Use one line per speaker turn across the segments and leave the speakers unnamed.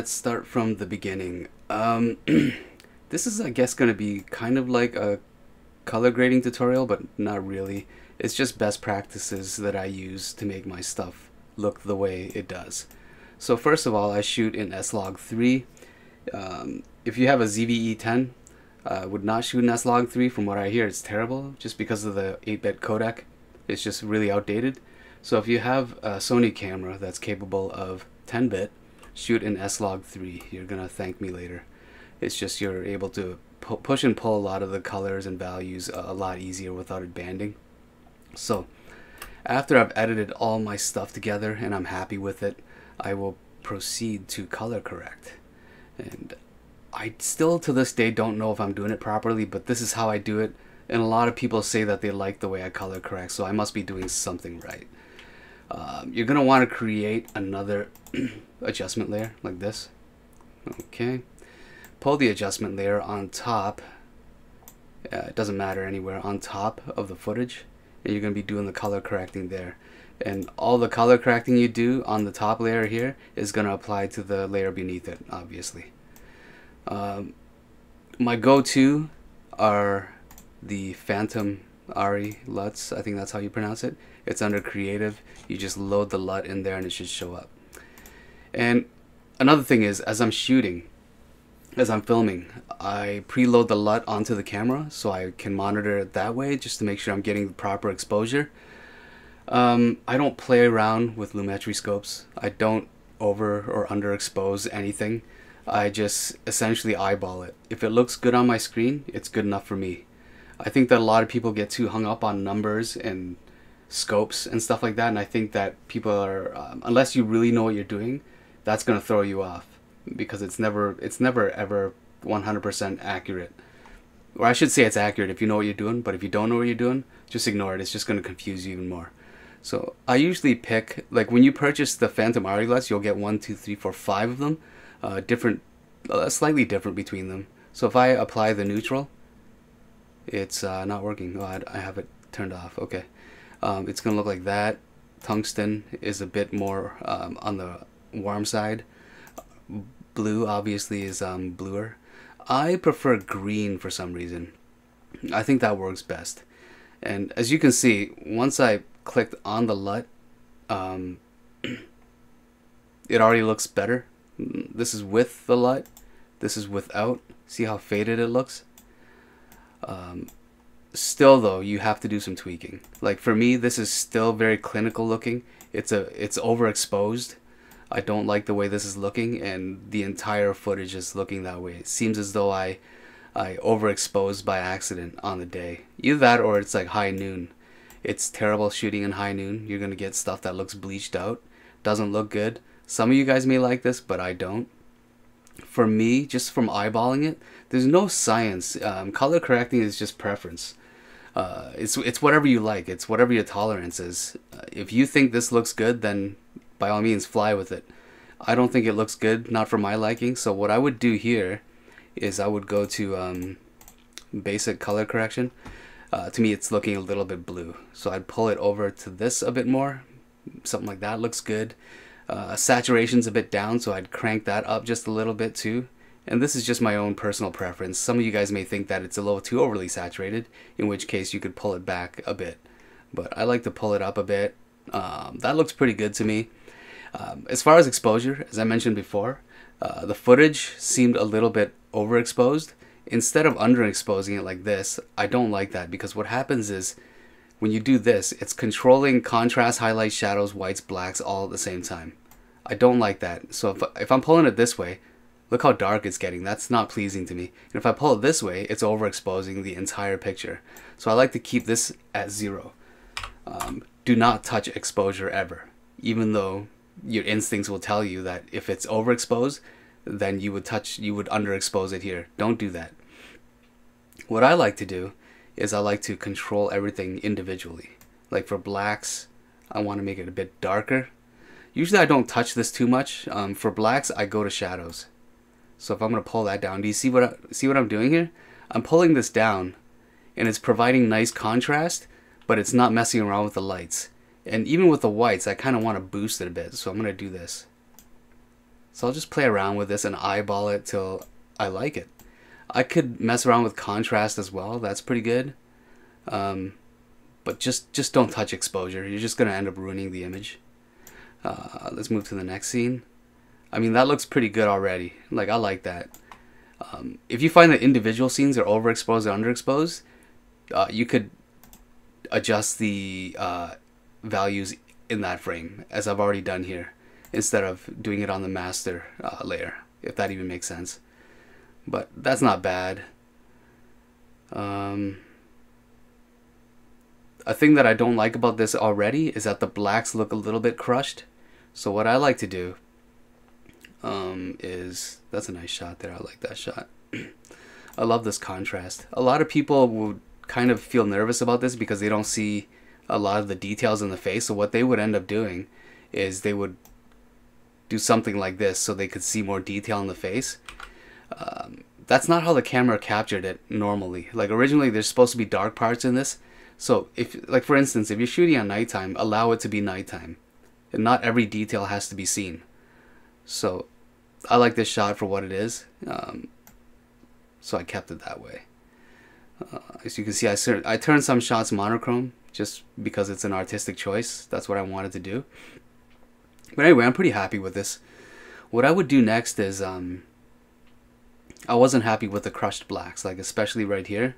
let's start from the beginning. This is, I guess, going to be kind of like a color grading tutorial, but not really. It's just best practices that I use to make my stuff look the way it does. So first of all, I shoot in SLOG3. If you have a ZV-E1, I would not shoot in SLOG3. From what I hear, it's terrible just because of the 8-bit codec. It's just really outdated. So if you have a Sony camera that's capable of 10-bit, shoot in SLOG3. You're gonna thank me later. It's just you're able to push and pull a lot of the colors and values a lot easier without it banding. So after I've edited all my stuff together and I'm happy with it, I will proceed to color correct. And I still to this day don't know if I'm doing it properly, but this is how I do it. And a lot of people say that they like the way I color correct, so I must be doing something right. You're going to want to create another adjustment layer like this. Okay. Pull the adjustment layer on top. It doesn't matter anywhere, on top of the footage. And you're going to be doing the color correcting there. And all the color correcting you do on the top layer here is going to apply to the layer beneath it, obviously. My go-to are the Phantom Ari LUTs. I think that's how you pronounce it. It's under creative. You just load the LUT in there and it should show up. And another thing is, as I'm shooting, as I'm filming, I preload the LUT onto the camera so I can monitor it that way just to make sure I'm getting the proper exposure. I don't play around with lumetri scopes. I don't over or underexpose anything. I just essentially eyeball it. If it looks good on my screen, it's good enough for me. I think that a lot of people get too hung up on numbers and scopes and stuff like that, and I think that people are, unless you really know what you're doing, that's going to throw you off, because it's never ever 100% accurate. Or I should say it's accurate if you know what you're doing, but if you don't know what you're doing, just ignore it. It's just going to confuse you even more. So I usually pick, like when you purchase the Phantom Ari LUTs, you'll get 1, 2, 3, 4, 5 of them, slightly different between them. So if I apply the neutral, it's not working. Oh, I have it turned off. Okay. It's gonna look like that. Tungsten is a bit more on the warm side. Blue obviously is bluer. I prefer green for some reason. I think that works best. And as you can see, once I clicked on the LUT, it already looks better. This is with the LUT. This is without. See how faded it looks? Still though, you have to do some tweaking. Like for me, this is still very clinical looking. It's overexposed. I don't like the way this is looking, and the entire footage is looking that way. It seems as though I overexposed by accident on the day. Either that or it's like high noon. It's terrible shooting in high noon. You're gonna get stuff that looks bleached out. Doesn't look good. Some of you guys may like this, but I don't. For me, just from eyeballing it, there's no science. Color correcting is just preference. It's whatever you like. It's whatever your tolerance is. If you think this looks good, then by all means fly with it. I don't think it looks good, not for my liking. So what I would do here is I would go to basic color correction. To me, it's looking a little bit blue. So I'd pull it over to this a bit more. Something like that looks good. Saturation's a bit down, so I'd crank that up just a little bit too. And this is just my own personal preference. Some of you guys may think that it's a little too overly saturated, in which case you could pull it back a bit. But I like to pull it up a bit. That looks pretty good to me. As far as exposure, as I mentioned before, the footage seemed a little bit overexposed. Instead of underexposing it like this, I don't like that, because what happens is when you do this, it's controlling contrast, highlights, shadows, whites, blacks all at the same time. I don't like that. So if I'm pulling it this way, look how dark it's getting. That's not pleasing to me. And if I pull it this way, it's overexposing the entire picture. So I like to keep this at 0. Do not touch exposure ever, even though your instincts will tell you that if it's overexposed, then you would underexpose it here. Don't do that. What I like to do is I like to control everything individually. Like for blacks, I want to make it a bit darker. Usually I don't touch this too much. For blacks, I go to shadows. So if I'm going to pull that down, do you see what I'm doing here? I'm pulling this down, and it's providing nice contrast, but it's not messing around with the lights. And even with the whites, I kind of want to boost it a bit, so I'm going to do this. So I'll just play around with this and eyeball it till I like it. I could mess around with contrast as well. That's pretty good. But just don't touch exposure. You're just going to end up ruining the image. Let's move to the next scene. I mean, that looks pretty good already. Like, I like that. If you find that individual scenes are overexposed or underexposed, you could adjust the values in that frame, as I've already done here, instead of doing it on the master layer, if that even makes sense. But that's not bad. A thing that I don't like about this already is that the blacks look a little bit crushed. So what I like to do is, that's a nice shot there. I like that shot. I love this contrast. A lot of people would kind of feel nervous about this because they don't see a lot of the details in the face. So what they would end up doing is they would do something like this so they could see more detail in the face. That's not how the camera captured it normally. Like, originally there's supposed to be dark parts in this. So if, like, for instance, if you're shooting at nighttime, allow it to be nighttime. And not every detail has to be seen. So I like this shot for what it is. So I kept it that way. As you can see, I turned some shots monochrome just because it's an artistic choice. That's what I wanted to do. But anyway, I'm pretty happy with this. What I would do next is, I wasn't happy with the crushed blacks, like especially right here.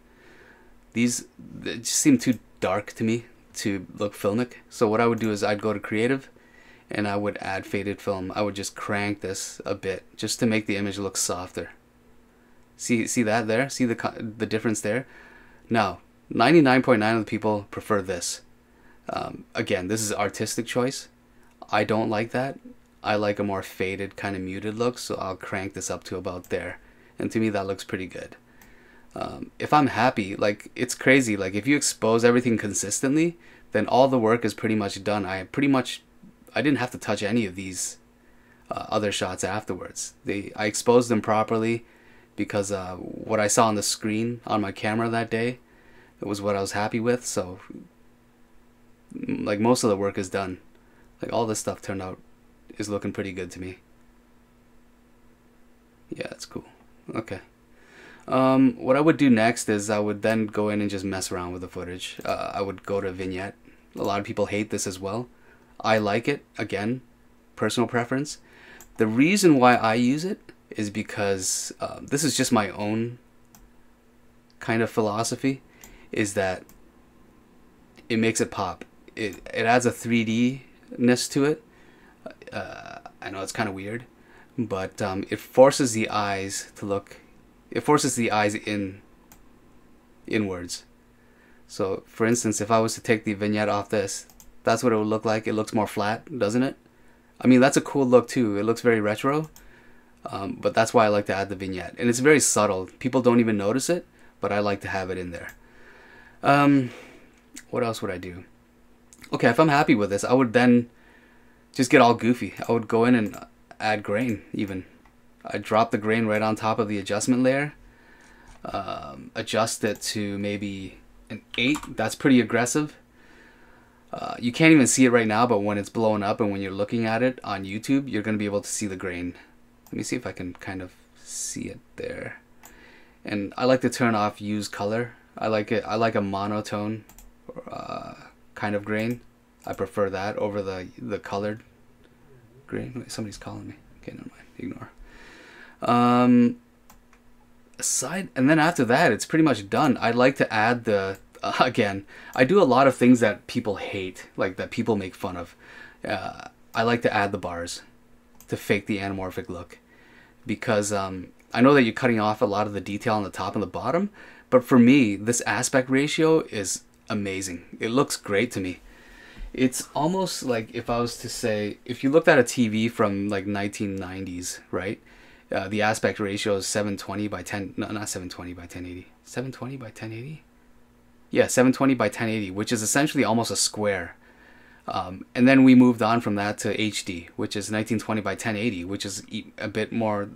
These, they just seem too dark to me to look filmic. So what I would do is I'd go to creative and I would add faded film. I would just crank this a bit just to make the image look softer. See that there? See the difference there? Now, 99.9% of the people prefer this. Again, this is artistic choice. I don't like that. I like a more faded, kind of muted look, so I'll crank this up to about there. And to me, that looks pretty good. If I'm happy, like, it's crazy. Like, if you expose everything consistently, then all the work is pretty much done. I didn't have to touch any of these other shots afterwards. I exposed them properly because what I saw on the screen on my camera that day, it was what I was happy with. So, like, most of the work is done. Like, all this stuff is looking pretty good to me. Yeah, that's cool. Okay. What I would do next is I would then go in and just mess around with the footage. I would go to vignette. A lot of people hate this as well. I like it. Again, personal preference. The reason why I use it is because this is just my own kind of philosophy, is that it makes it pop. It adds a 3D-ness to it. I know it's kind of weird, but it forces the eyes to look. It forces the eyes inwards. So, for instance, if I was to take the vignette off this, that's what it would look like. It looks more flat, doesn't it? I mean, that's a cool look too. It looks very retro, but that's why I like to add the vignette. And it's very subtle. People don't even notice it, but I like to have it in there. What else would I do? Okay, if I'm happy with this, I would then just get all goofy. I would go in and add grain even. I drop the grain right on top of the adjustment layer. Adjust it to maybe an 8. That's pretty aggressive. You can't even see it right now, but when it's blown up and when you're looking at it on YouTube, you're going to be able to see the grain. Let me see if I can kind of see it there. And I like to turn off use color. I like a monotone kind of grain. I prefer that over the colored grain. Wait, somebody's calling me. Okay, never mind. Ignore. And then after that, it's pretty much done. I like to add the again, I do a lot of things that people hate, like that people make fun of. I like to add the bars to fake the anamorphic look, because I know that you're cutting off a lot of the detail on the top and the bottom, but for me, this aspect ratio is amazing. It looks great to me. It's almost like if I was to say, if you looked at a TV from like 1990s, right? The aspect ratio is 720 by 10, no, not 720 by 1080. 720 by 1080? Yeah, 720 by 1080, which is essentially almost a square. And then we moved on from that to HD, which is 1920 by 1080, which is a bit more,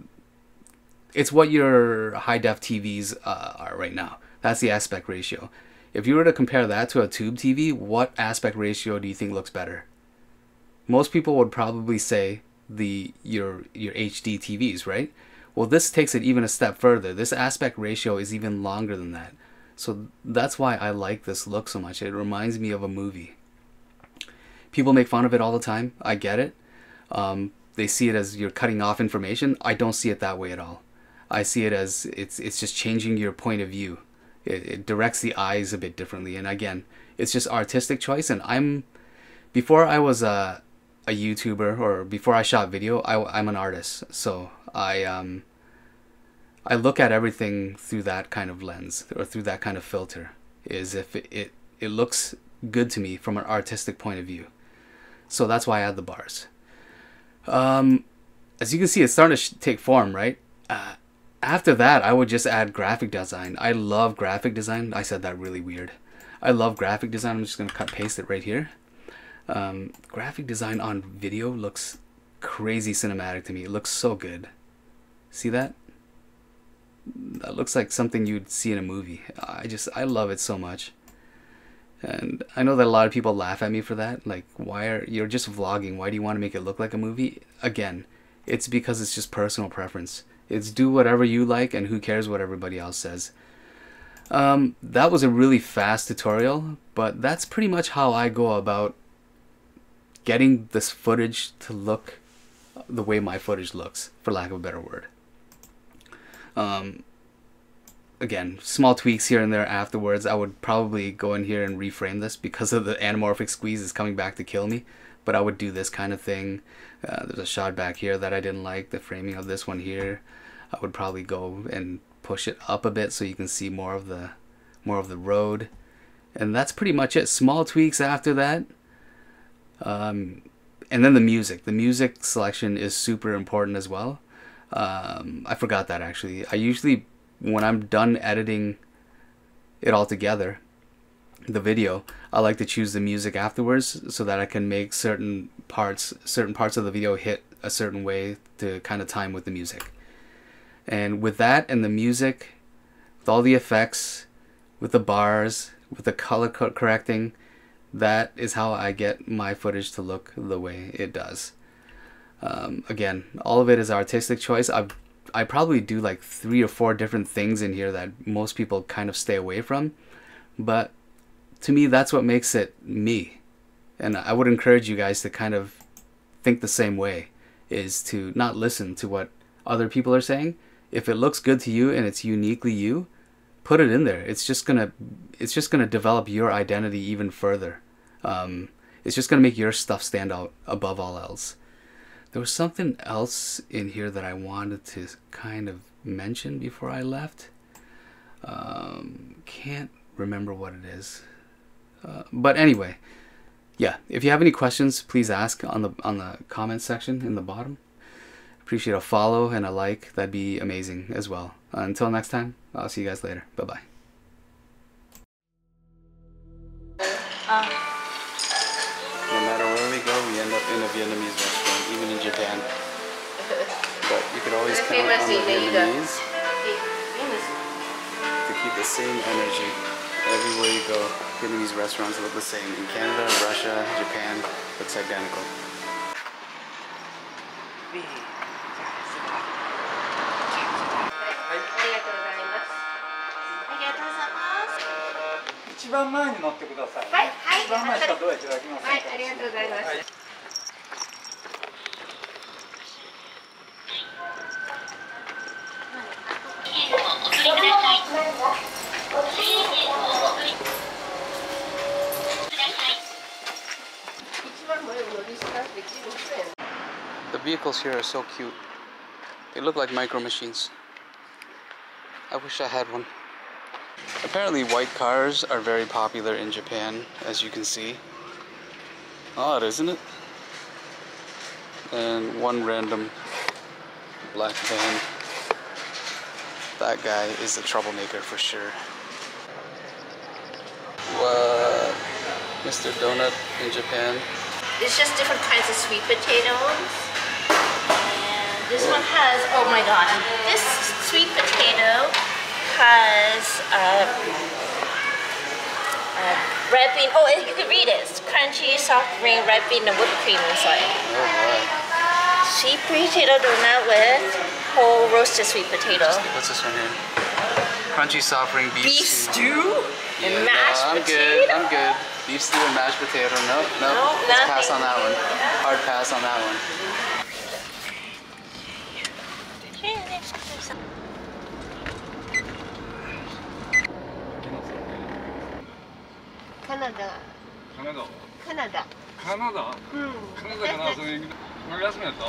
it's what your high-def TVs are right now. That's the aspect ratio. If you were to compare that to a tube TV, what aspect ratio do you think looks better? Most people would probably say your HD TVs, right? Well, this takes it even a step further. This aspect ratio is even longer than that. So that's why I like this look so much. It reminds me of a movie. People make fun of it all the time. I get it. They see it as you're cutting off information. I don't see it that way at all. I see it as it's just changing your point of view. It directs the eyes a bit differently. And again, it's just artistic choice. And before I was a YouTuber, or before I shot video, I'm an artist. So I look at everything through that kind of lens, or through that kind of filter, is if it looks good to me from an artistic point of view. So that's why I add the bars. As you can see, it's starting to take form, right? After that, I would just add graphic design. I love graphic design. I said that really weird. I love graphic design. I'm just going to cut paste it right here. Graphic design on video looks crazy cinematic to me. It looks so good. See that? That looks like something you'd see in a movie. I love it so much. And I know that a lot of people laugh at me for that. Like, you're just vlogging. Why do you want to make it look like a movie? Again, it's because it's just personal preference. It's do whatever you like, and who cares what everybody else says. That was a really fast tutorial, but that's pretty much how I go about getting this footage to look the way my footage looks, for lack of a better word. Again, small tweaks here and there afterwards. I would probably go in here and reframe this because of the anamorphic squeeze is coming back to kill me. But I would do this kind of thing. There's a shot back here that I didn't like, the framing of this one here. I would probably go and push it up a bit so you can see more of the road. And that's pretty much it. Small tweaks after that. And then the music. The music selection is super important as well. I forgot that actually. I usually, when I'm done editing it all together, the video, I like to choose the music afterwards so that I can make certain parts of the video hit a certain way to kind of time with the music. And with that and the music, with all the effects, with the bars, with the color correcting, that is how I get my footage to look the way it does. Again, all of it is artistic choice. I probably do like 3 or 4 different things in here that most people kind of stay away from, but to me that's what makes it me. And I would encourage you guys to kind of think the same way, is to not listen to what other people are saying. If it looks good to you and it's uniquely you, put it in there. It's just gonna develop your identity even further. It's just gonna make your stuff stand out above all else. There was something else in here that I wanted to kind of mention before I left. Can't remember what it is. But anyway, yeah, if you have any questions, please ask on the comment section in the bottom. Appreciate a follow and a like. That'd be amazing as well. Until next time, I'll see you guys later. Bye-bye. No matter where we go, we end up in a Vietnamese restaurant, even in Japan. But you could always count on the Vietnamese to keep the same energy. Everywhere you go, Vietnamese restaurants look the same. In Canada, Russia, Japan, looks identical.
一番前に乗ってください。はい、はい。一番前からどうやっていただきますか。はい、ありがとうございます。はい
The vehicles here are so cute. They look like micro machines. I wish I had one. Apparently white cars are very popular in Japan, as you can see. Odd, isn't it? And one random black van. That guy is a troublemaker for sure. What? Mr. Donut in Japan.
It's just different kinds of sweet potatoes. And this one has, oh my god, this sweet potato has red bean, oh you can read it, it's crunchy, soft green, red bean and whipped cream inside.
Oh, wow.
sweet potato donut with whole roasted sweet potato.
What's this one here? Crunchy soft ring beef
stew and
Yeah,
mashed
no, I'm
potato.
good. I'm good. Beef stew and mashed potato. Nope. Let's pass on that one. Hard pass on that one.
Canada.
カナダ
Canada.
カナダカナダかなそれ俺休みやった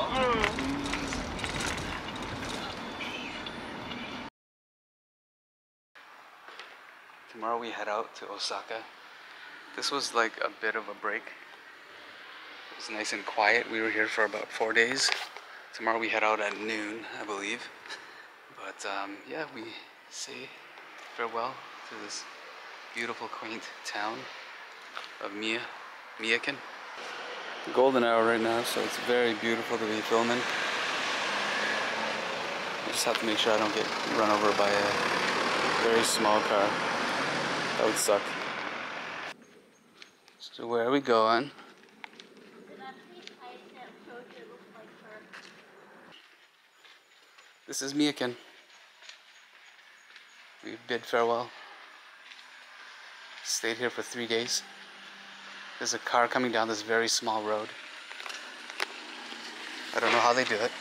Tomorrow we head out to Osaka. This was like a bit of a break. It was nice and quiet. We were here for about 4 days. Tomorrow we head out at noon, I believe. But yeah, we say farewell to this beautiful, quaint town of Miyaken. Golden hour right now, so it's very beautiful to be filming. I just have to make sure I don't get run over by a very small car. That would suck. So where are we going? This is Miyaken. We bid farewell. Stayed here for 3 days. There's a car coming down this very small road. I don't know how they do it.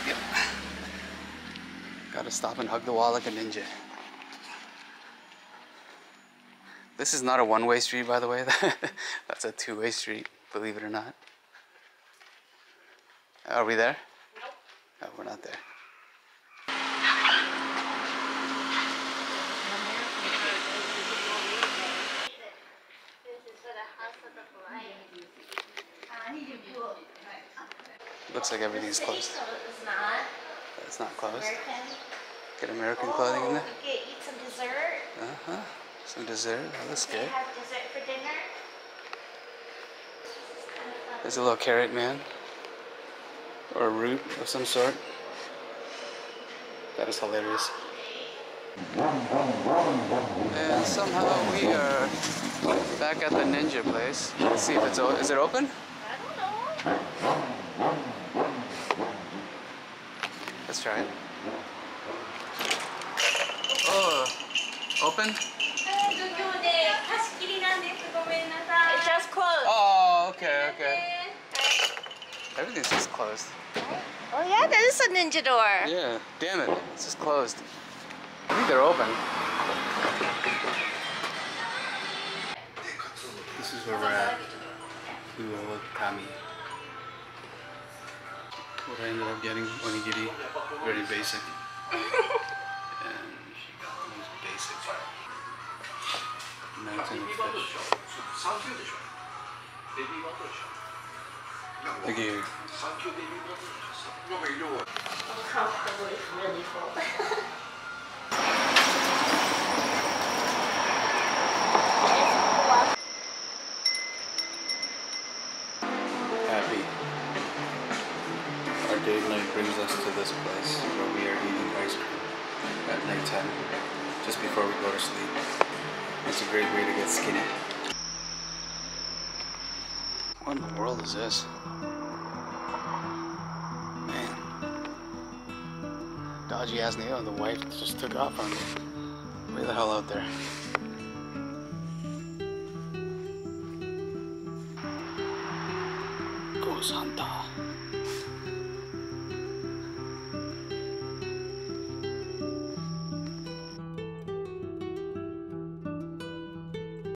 Yep. Gotta stop and hug the wall like a ninja. This is not a one-way street, by the way. That's a two-way street, believe it or not. Are we there?
Nope.
No, we're not there. Looks like everything's closed.
It's not.
It's not closed.
American.
Get American clothing in there.
We could eat some dessert.
Uh-huh. Some dessert. Oh, that's
They
good.
have dessert for dinner.
There's a little carrot man. Or a root of some sort. That is hilarious. And somehow we are back at the ninja place. Let's see if it's open. Is it open?
I don't know.
Let's try it. Oh, open?
It's just closed.
Oh, okay, okay. Everything's just closed.
Oh yeah, that is a ninja door.
Yeah, damn it. It's just closed. I think they're open. This is where we're at. Kami. What I ended up getting, onigiri, very basic. And it was basic. Mountain of fish. Look here.
Uncomfortable, it's really full.
Happy. Our date night brings us to this place where we are eating ice cream at nighttime, just before we go to sleep. It's a great way to get skinny. What in the world is this? Man. Dodgy ass nail, the wife just took off on me. Way the hell out there. Go Santa.